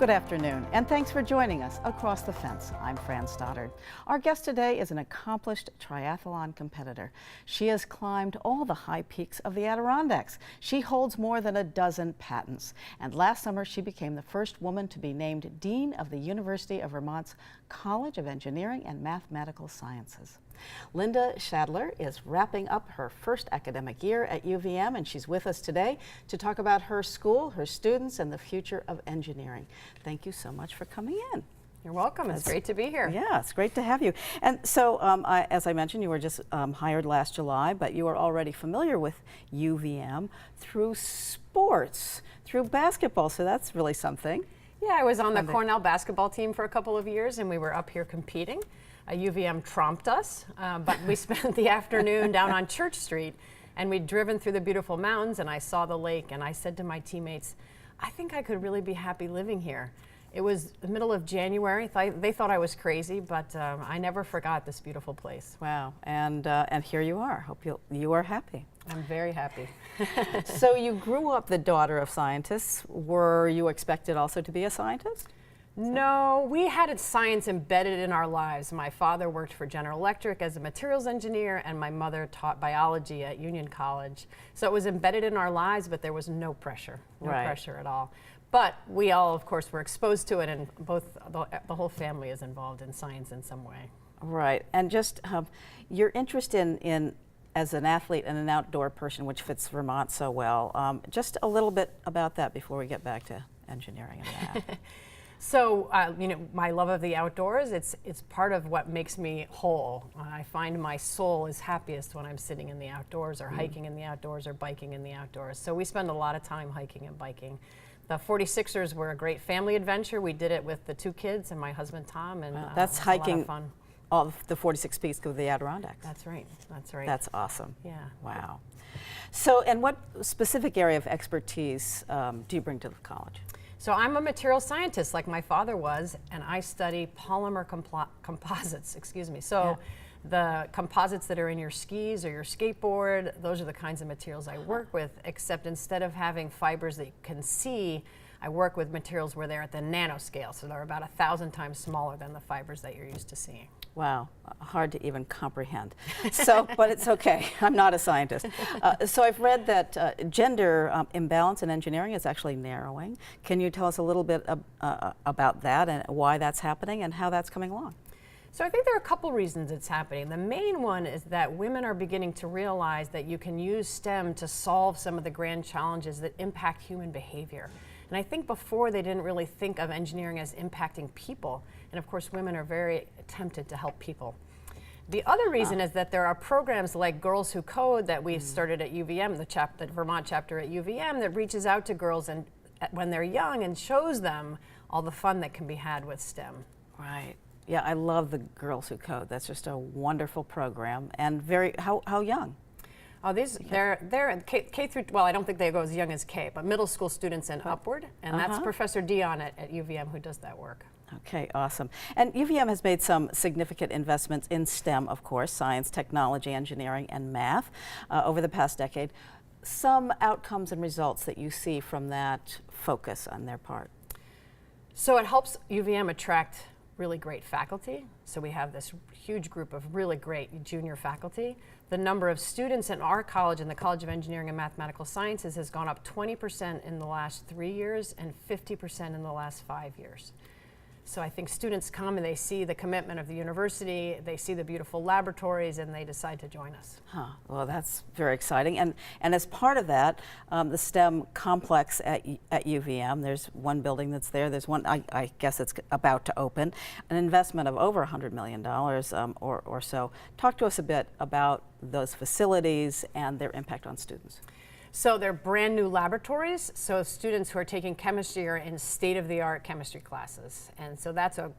Good afternoon, and thanks for joining us across the fence. I'm Fran Stoddard. Our guest today is an accomplished triathlon competitor. She has climbed all the high peaks of the Adirondacks. She holds more than a dozen patents, and last summer she became the first woman to be named Dean of the University of Vermont's College of Engineering and Mathematical Sciences. Linda Schadler is wrapping up her first academic year at UVM, and she's with us today to talk about her school, her students, and the future of engineering. Thank you so much for coming in. You're welcome. It's great to be here. Yeah, it's great to have you. And so, as I mentioned, you were just hired last July, but you are already familiar with UVM through sports, through basketball, so that's really something. Yeah, I was on the Cornell basketball team for a couple of years, and we were up here competing. UVM trumped us, but we spent the afternoon down on Church Street, and we'd driven through the beautiful mountains, and I saw the lake, and I said to my teammates, I think I could really be happy living here. It was the middle of January. They thought I was crazy, but I never forgot this beautiful place. Wow, and here you are. Hope you are happy. I'm very happy. So you grew up the daughter of scientists. Were you expected also to be a scientist? No, we had science embedded in our lives. My father worked for General Electric as a materials engineer, and my mother taught biology at Union College. So it was embedded in our lives, but there was no pressure, no pressure at all. But we all, of course, were exposed to it, and the whole family is involved in science in some way. Right, and just your interest in as an athlete and an outdoor person, which fits Vermont so well. Just a little bit about that before we get back to engineering and math. So, you know, my love of the outdoors, it's part of what makes me whole. I find my soul is happiest when I'm sitting in the outdoors or hiking in the outdoors or biking in the outdoors. So we spend a lot of time hiking and biking. The 46ers were a great family adventure. We did it with the two kids and my husband Tom, and that's hiking a lot of fun. All of the 46 peaks of the Adirondacks. That's right, that's right. That's awesome. Yeah. Wow. So, and what specific area of expertise do you bring to the college? So I'm a material scientist like my father was, and I study polymer composites, excuse me. So the composites that are in your skis or your skateboard, those are the kinds of materials I work with, except instead of having fibers that you can see, I work with materials where they're at the nanoscale, so they're about 1,000 times smaller than the fibers that you're used to seeing. Wow, hard to even comprehend. So, but it's okay, I'm not a scientist. So I've read that gender imbalance in engineering is actually narrowing. Can you tell us a little bit about that and why that's happening and how that's coming along? So I think there are a couple reasons it's happening. The main one is that women are beginning to realize that you can use STEM to solve some of the grand challenges that impact human behavior. And I think before they didn't really think of engineering as impacting people. And of course, women are very tempted to help people. The other reason is that there are programs like Girls Who Code that we've started at UVM, the Vermont chapter at UVM, that reaches out to girls and when they're young and shows them all the fun that can be had with STEM. Right. Yeah, I love the Girls Who Code. That's just a wonderful program. And how young? Oh, they're K through, well, I don't think they go as young as K, but middle school students and upward. And that's Professor Dion at UVM who does that work. Okay, awesome. And UVM has made some significant investments in STEM, of course, science, technology, engineering, and math over the past decade. Some outcomes and results that you see from that focus on their part? So it helps UVM attract really great faculty. So we have this huge group of really great junior faculty. The number of students in our college, in the College of Engineering and Mathematical Sciences, has gone up 20% in the last 3 years and 50% in the last 5 years. So I think students come and they see the commitment of the university, they see the beautiful laboratories, and they decide to join us. Well, that's very exciting. And as part of that, the STEM complex at UVM, there's one building that's there. There's one, I guess it's about to open, an investment of over $100 million or so. Talk to us a bit about those facilities and their impact on students. So they're brand new laboratories, so students who are taking chemistry are in state-of-the-art chemistry classes. And so that's a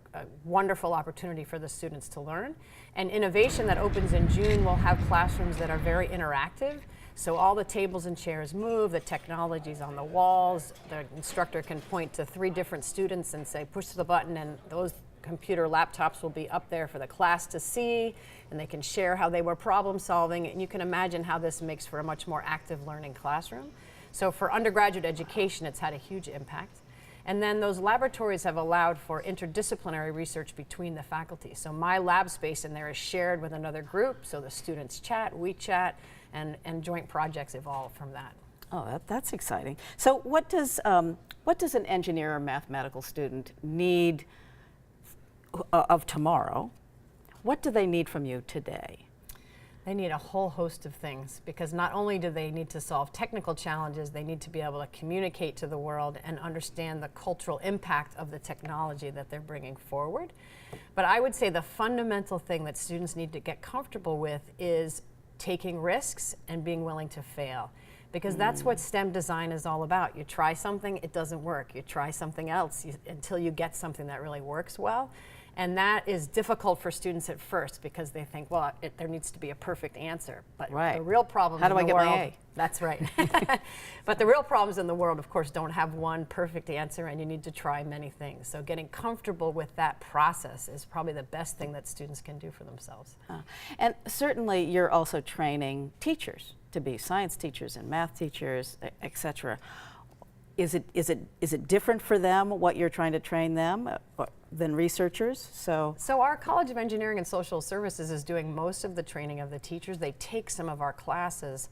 wonderful opportunity for the students to learn. And innovation that opens in June will have classrooms that are very interactive. So all the tables and chairs move, the technology's on the walls, the instructor can point to 3 different students and say, push the button, and those computer laptops will be up there for the class to see, and they can share how they were problem solving, and you can imagine how this makes for a much more active learning classroom. So for undergraduate education, it's had a huge impact. And then those laboratories have allowed for interdisciplinary research between the faculty. So my lab space in there is shared with another group, so the students chat, we chat, and joint projects evolve from that. Oh, that's exciting. So what does an engineer or mathematical student need of tomorrow? What do they need from you today? They need a whole host of things, because not only do they need to solve technical challenges, they need to be able to communicate to the world and understand the cultural impact of the technology that they're bringing forward. But I would say the fundamental thing that students need to get comfortable with is taking risks and being willing to fail. Because that's what STEM design is all about. You try something, it doesn't work. You try something else until you get something that really works well. And that is difficult for students at first, because they think, well, there needs to be a perfect answer. But the real problems in the world, how do I get my A? That's right. But the real problems in the world, of course, don't have one perfect answer, and you need to try many things. So getting comfortable with that process is probably the best thing that students can do for themselves. And certainly you're also training teachers to be science teachers and math teachers, et cetera. Is it different for them, what you're trying to train them, than researchers? So our College of Engineering and Social Services is doing most of the training of the teachers. They take some of our classes.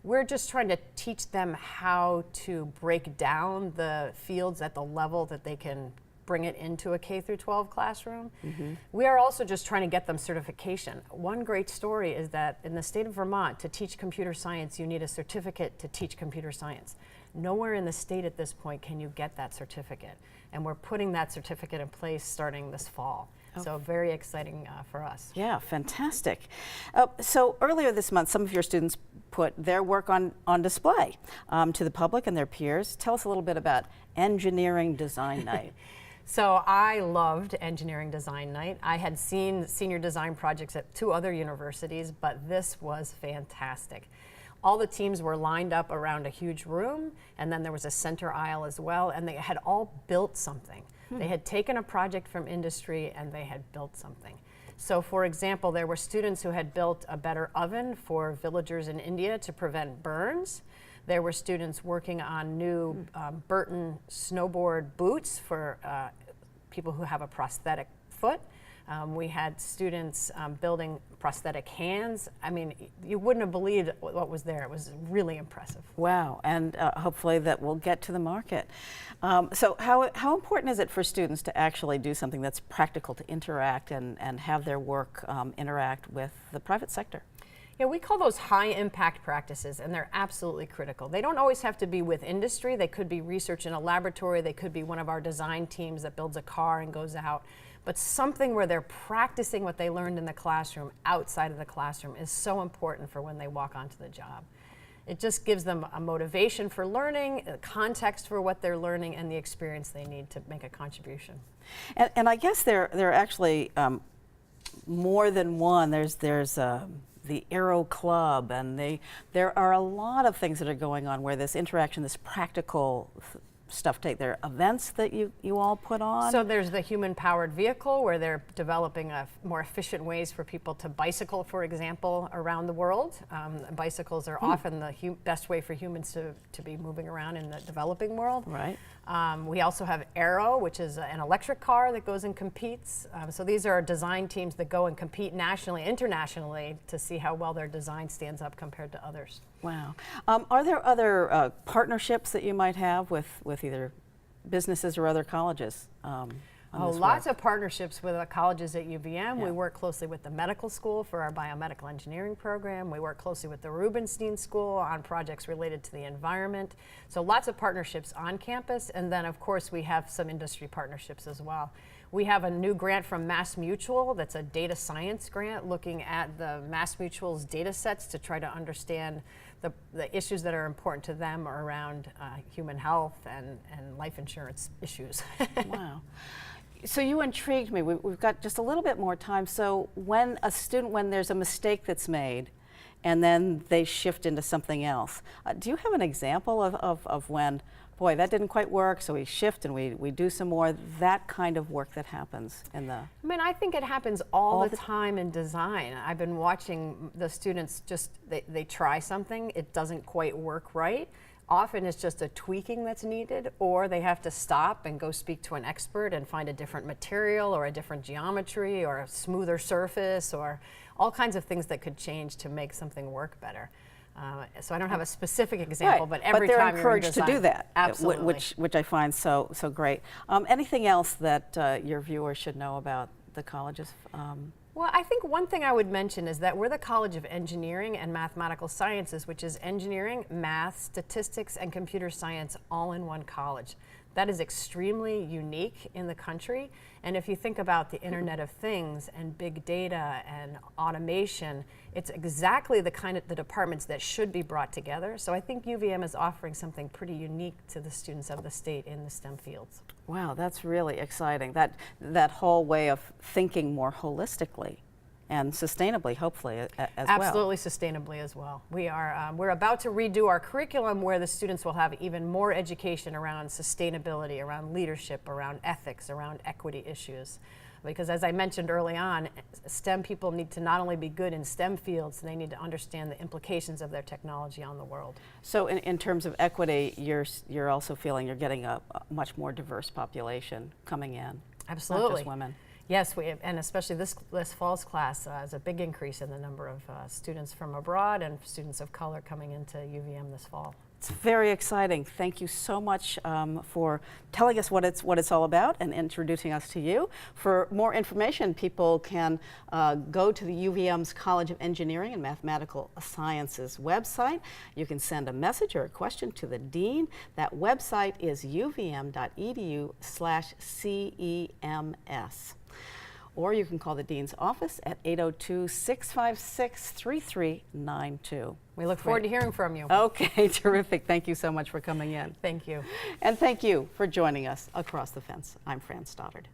We're just trying to teach them how to break down the fields at the level that they can bring it into a K through 12 classroom. We are also just trying to get them certification. One great story is that in the state of Vermont, to teach computer science, you need a certificate to teach computer science. Nowhere in the state at this point can you get that certificate. And we're putting that certificate in place starting this fall. So very exciting for us. yeah, fantastic. So earlier this month, some of your students put their work on display to the public and their peers. Tell us a little bit about Engineering Design Night. So I loved Engineering Design Night. I had seen senior design projects at 2 other universities, but this was fantastic. All the teams were lined up around a huge room, and then there was a center aisle as well, and they had all built something. They had taken a project from industry and they had built something. So for example, there were students who had built a better oven for villagers in India to prevent burns. There were students working on new Burton snowboard boots for people who have a prosthetic foot. We had students building prosthetic hands. I mean, you wouldn't have believed what was there. It was really impressive. Wow, and hopefully that will get to the market. So how important is it for students to actually do something that's practical, to interact and have their work interact with the private sector? Yeah, we call those high impact practices, and they're absolutely critical. They don't always have to be with industry. They could be research in a laboratory. They could be one of our design teams that builds a car and goes out. But something where they're practicing what they learned in the classroom outside of the classroom is so important for when they walk onto the job. It just gives them a motivation for learning, a context for what they're learning, and the experience they need to make a contribution. And I guess there are actually more than one. There's the Aero Club, and there are a lot of things that are going on where this interaction, this practical stuff there are events that you all put on? So there's the human-powered vehicle, where they're developing more efficient ways for people to bicycle, for example, around the world. Bicycles are often the best way for humans to be moving around in the developing world. Right. We also have Aero, which is an electric car that goes and competes. So these are design teams that go and compete nationally, internationally, to see how well their design stands up compared to others. Wow. Are there other partnerships that you might have with either businesses or other colleges? Lots of partnerships with colleges at UVM. Yeah. We work closely with the medical school for our biomedical engineering program. We work closely with the Rubenstein School on projects related to the environment. So lots of partnerships on campus, and then of course we have some industry partnerships as well. We have a new grant from MassMutual that's a data science grant looking at the MassMutual's data sets to try to understand the issues that are important to them around human health and life insurance issues. Wow. So you intrigued me. We've got just a little bit more time. So when there's a mistake that's made and then they shift into something else, do you have an example of when, boy, that didn't quite work, so we shift and we do some more, that kind of work that happens in the... I mean, I think it happens all the time in design. I've been watching the students they try something, it doesn't quite work right. often it's just a tweaking that's needed, or they have to stop and go speak to an expert and find a different material or a different geometry or a smoother surface or all kinds of things that could change to make something work better. So I don't have a specific example, but every they're time encouraged you're in to design, do that, absolutely. which I find so great. Anything else that your viewers should know about the colleges? Well, I think one thing I would mention is that we're the College of Engineering and Mathematical Sciences, which is engineering, math, statistics, and computer science all in one college. That is extremely unique in the country. And if you think about the Internet of Things and big data and automation, it's exactly the kind of the departments that should be brought together. So I think UVM is offering something pretty unique to the students of the state in the STEM fields. Wow, that's really exciting. That whole way of thinking more holistically and sustainably, hopefully, as well. Absolutely sustainably as well. We're about to redo our curriculum where the students will have even more education around sustainability, around leadership, around ethics, around equity issues. Because as I mentioned early on, STEM people need to not only be good in STEM fields, they need to understand the implications of their technology on the world. So in terms of equity, you're also feeling you're getting a much more diverse population coming in. Absolutely. Not just women. Yes, and especially this fall's class is a big increase in the number of students from abroad and students of color coming into UVM this fall. It's very exciting. Thank you so much for telling us what it's all about and introducing us to you. For more information, people can go to the UVM's College of Engineering and Mathematical Sciences website. You can send a message or a question to the dean. That website is uvm.edu/CEMS. Or you can call the dean's office at 802-656-3392. We look forward to hearing from you. Okay, terrific. Thank you so much for coming in. Thank you. And thank you for joining us across the fence. I'm Fran Stoddard.